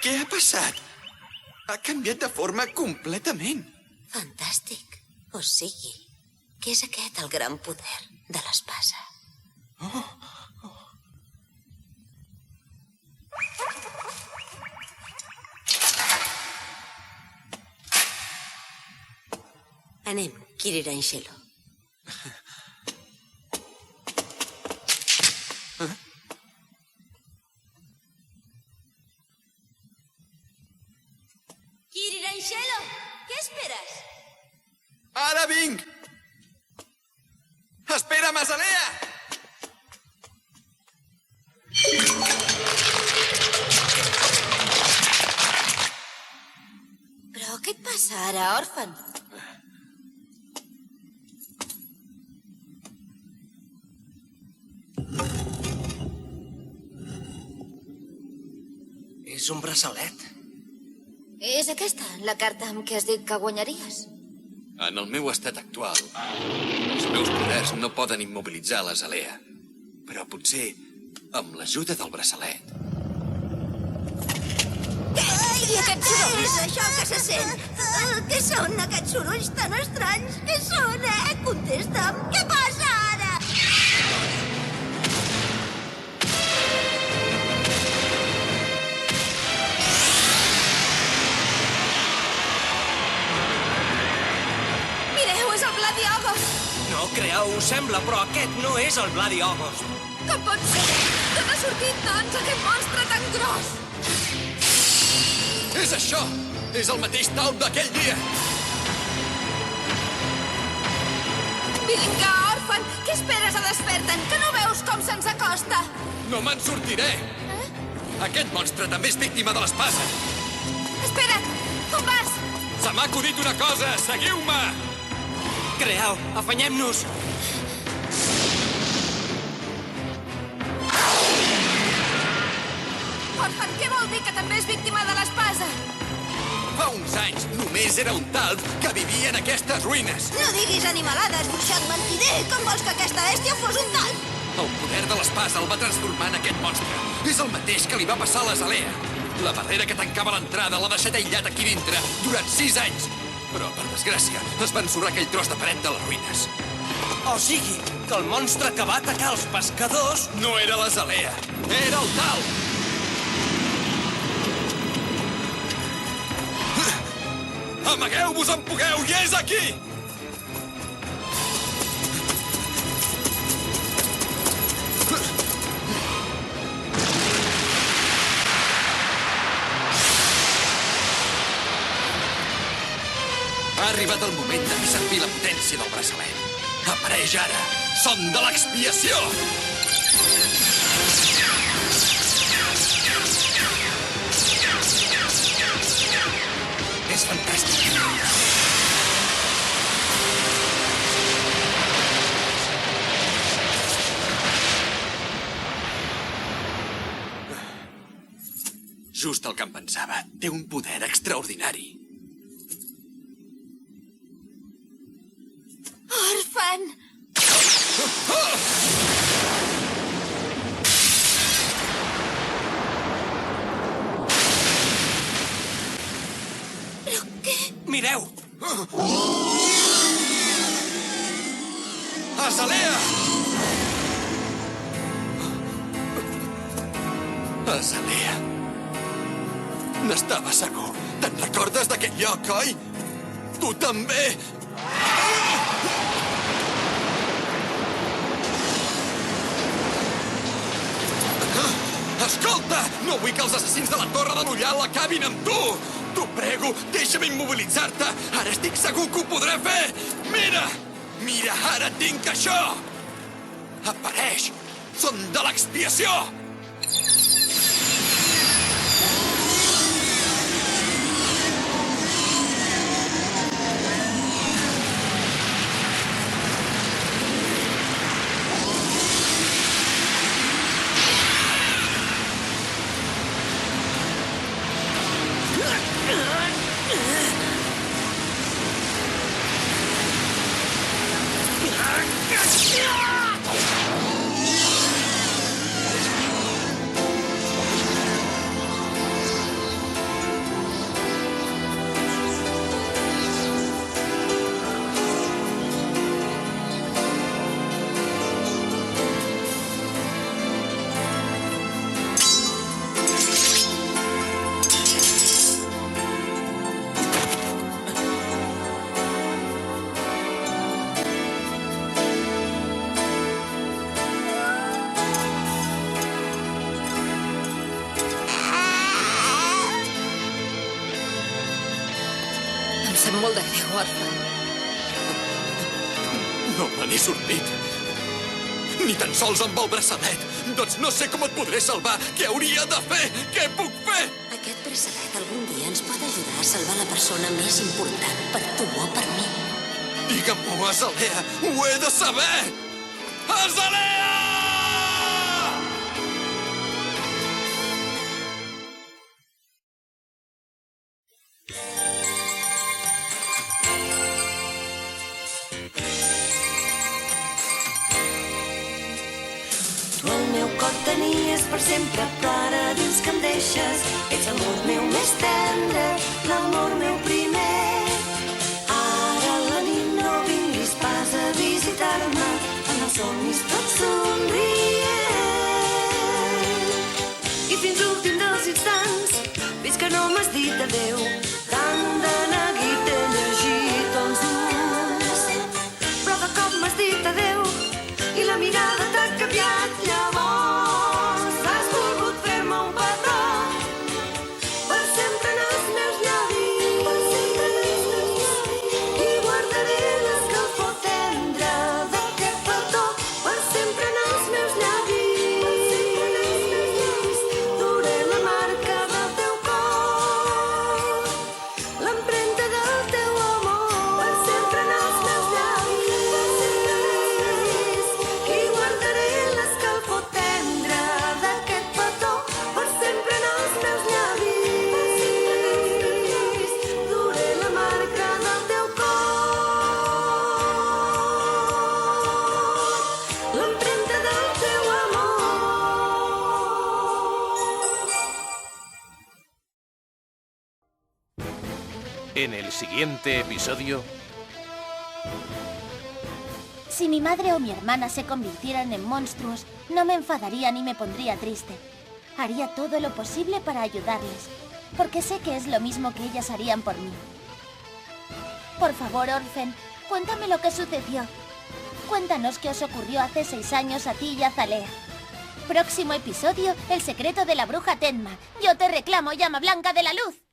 Què ha passat? Ha canviat de forma completament. Fantàstic. O sigui, que és aquest el gran poder de l'espasa. Anem, Kiriranshelo. Kiriranshelo, què esperes? Ara vinc! Espera'm, Azalea! Però què et passa ara, òrfan? És un braçalet. És aquesta, la carta amb què has dit que guanyaries? En el meu estat actual, els meus poders no poden immobilitzar l'Azalea. Però potser amb l'ajuda del braçalet. I aquests sorolls? Què és això que se sent? Què són aquests sorolls tan estranys? Què són, Contesta'm. Què passa ara? Mireu, és el Gladiogos. No creeu, ho sembla, però aquest no és el Gladiogos. Com pot ser? D'on ha sortit, doncs, aquest monstre tan gros? És això! És el mateix talp d'aquell dia! Vinga, òrfan, què esperes a desfer-te'n? Que no veus com se'ns acosta? No me'n sortiré! Aquest monstre també és víctima de l'espasa! Espera't! Com vas? Se m'ha acudit una cosa! Seguiu-me! Creeu, afanyem-nos! Òrfan, què vol dir que també és víctima de l'espasa? Fa uns anys només era un talp que vivia en aquestes ruïnes. No diguis animalades, bruixot mentider! Com vols que aquesta bèstia fos un talp? El poder de l'espasa el va transformar en aquest monstre. És el mateix que li va passar a l'Azalea. La barrera que tancava l'entrada l'ha deixat aïllat aquí dintre durant 6 anys. Però, per desgràcia, es va ensorrar aquell tros de paret de les ruïnes. O sigui, que el monstre que va atacar els pescadors... No era l'Azalea, era el talp! Amagueu-vos on pugueu i és aquí! Ha arribat el moment de fer servir la potència del braçalet. Apareix ara! Som de l'expiació! És fantàstic! Just el que em pensava. Té un poder extraordinari. Òrfan! Però què? Mireu! Azalea! Azalea. N'estava segur. Te'n recordes d'aquest lloc, oi? Tu també! Escolta! No vull que els assassins de la Torre de l'Ullal acabin amb tu! T'ho prego, deixa'm immobilitzar-te! Ara estic segur que ho podré fer! Mira! Mira, ara tinc això! Apareix! Són de l'expiació! Orphan. No me n'he sortit. Ni tan sols amb el braçalet. Doncs no sé com et podré salvar. Què hauria de fer? Què puc fer? Aquest braçalet algun dia ens pot ajudar a salvar la persona més important per tu o per mi. Digue'm-ho, Azalea. Ho he de saber! Azalea! Tu el meu cor tenies per sempre, però ara dius que em deixes. Ets l'amor meu més tendre, l'amor meu primer. Ara a la nit no vinguis pas a visitar-me, en els somnis tot somrient. I fins l'últim dels instants, fins que no m'has dit adeu, tant de neguit he llegit els ulls. Però de cop m'has dit adeu i la mirada t'ha canviat. Llavors has volgut fer-me un petó per sempre en els meus llavis i guardaré l'escalfor tendre d'aquest petó per sempre en els meus llavis. Duré la marca del teu cor, l'empremta del teu amor per sempre en els meus llavis i guardaré l'escalfor tendre d'aquest petó per sempre en els meus llavis. Duré la marca del teu cor, l'empremta del teu amor. En el siguiente episodio... Si mi madre o mi hermana se convirtieran en monstruos, no me enfadaría ni me pondría triste. Haría todo lo posible para ayudarles, porque sé que es lo mismo que ellas harían por mí. Por favor, Orphan, cuéntame lo que sucedió. Cuéntanos qué os ocurrió hace 6 años a ti y a Azalea. Próximo episodio, El secreto de la bruja Tenma. Yo te reclamo, llama blanca de la luz.